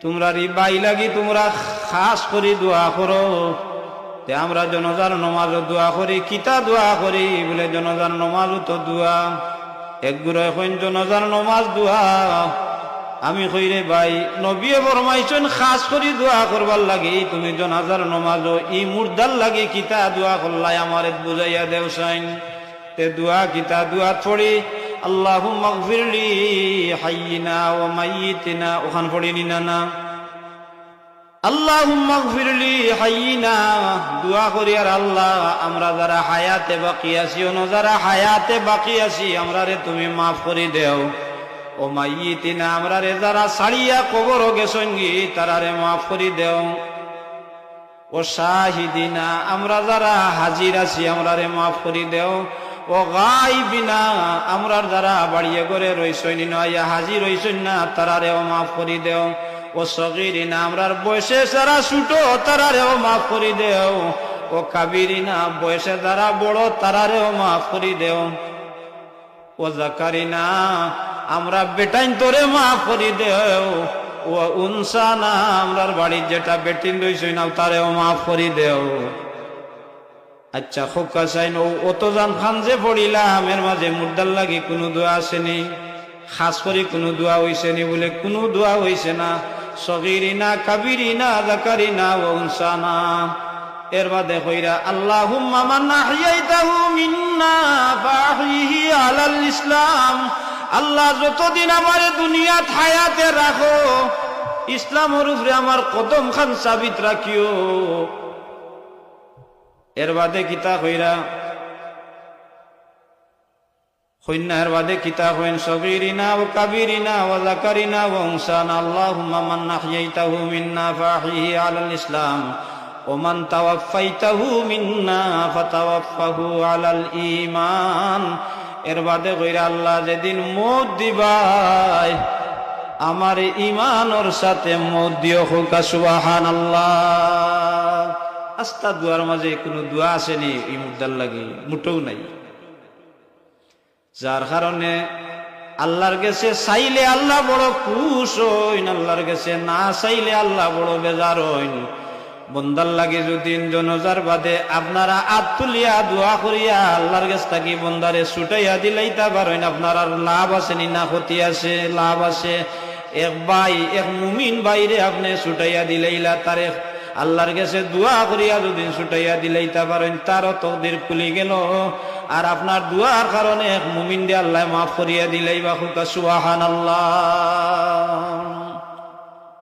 তোমরা বাই লাগি তোমরা খাস করে দোয়া করো। তে আমরা জনজার নমাজও দোয়া করি, কিতা দোয়া করি বলে জনজার নমাজও তো দোয়া। একগুলো এখন জনজার নমাজ দোয়া। আমি কইরে ভাই নবীয়ে ফরমাইছেন খাস করি দোয়া করবার লাগি, তুমি জনাজার নমাজও ই মুর্দার লাগি কিতা দোয়া করলাই আমারে বুঝাইয়া দেও সাইন। তে দোয়া কিতা দোয়া পড়ি আল্লাহুম্মা গফিরলি হাইয়িনা ওয়া মাইয়িতিনা, ওখান পড়িনি না আল্লাহুম্মা গফিরলি হাইয়িনা দোয়া করি আর আল্লাহ আমরা যারা হায়াতে বাকি আছি, যারা হায়াতে বাকি আছি আমরা রে তুমি মাফ করে দেও। ও মাইয়িতিনা আমরা রে যারা ছাড়িয়া কবর গেছঙ্গি তারা রে মাফ করে দেও। ও শাহিদিনা আমরা যারা হাজির আছি আমরা রে মাফ করে দেও। ও গাইবিনা আমরা যারা বাড়িয়ে করে রইছই নয়া হাজির রইছই না তারা রেও মাফ করে দেও। ও সগীরিনা আমরার বয়সে যারা ছোট তারা রেও মাফ করে দেও। ও কাবিরিনা বয়সে যারা বড় তারা রেও মাফ করে দেও। ও জাকারিনা আমরা বেটাইন তোরে মাফ করে দেও। ও উনসানা আমরার বাড়ির যেটা বেটিন রইছই না তারেও মাফ করে দেও। আচ্ছা খোকা চাইন অত জান খান যে পড়িলাম এর মাঝে মুর্দার লাগি কোনো দোয়া আসেনি, খাস করে কোনো দোয়া হইছে নি বলে কোনো দোয়া হইছে না। সগীরিনা কাবিরিনা যাকারিনা ওয়া উনসানা এর বাদে কইরা আল্লাহুম্মা মান আহইয়াইতাহু মিন্না ফাহইহি আলাল ইসলাম, আল্লাহ যতদিন আমার দুনিয়াত হায়াতে রাখো ইসলামের উপরে আমার কদম খান সাবিত রাখিও। এর বাদে কিতা কইরা কইনা এর বাদে কিতা কইন সগীরিনা ওয়া কাবিরিনা ওয়া যাকারিনা ওয়া উনসানা আল্লাহুম্মা মান আহইয়াইতাহু মিন্না ফাহইহি আলাল ইসলাম ওয়া মান তাওয়াফাইতাহু মিন্না ফাতাওয়াফাহু আলাল ঈমান। এর বাদে কইরা আল্লাহ যেদিন মওত দিবাই আমার ঈমানের সাথে মওত দিও। হোক সুবহানাল্লাহ। আস্তা দুয়ার মাঝে কোনো দোয়া আসেনি এই মুর্দার লাগে মুটেও নাই, যার কারণে আল্লাহর কাছে চাইলে আল্লাহ বড় খুশ হইন, আল্লাহর কাছে না চাইলে আল্লাহ বড় বেজার হইন। বন্দার লাগে যদি জনজার বাদে আপনারা হাত তুলিয়া দোয়া করিয়া আল্লাহর কাছ থাকি বন্দারে ছুটাইয়া দিলাইতা পারেন, আপনার আর লাভ আছে নি না ক্ষতি আছে? লাভ আছে। এক ভাই এক মুমিন বাইরে আপনি ছুটাইয়া দিলাইলা তারে আল্লাহর কাছে দোয়া করিয়া যদি ছুটাইয়া দিলাইতা পারেন তারও তকদির খুলি গেল। আর আপনার দোয়ার কারণে এক মুমিন দিয়ে আল্লাহ মাফ করিয়া দিলাই বা সুবহানাল্লাহ।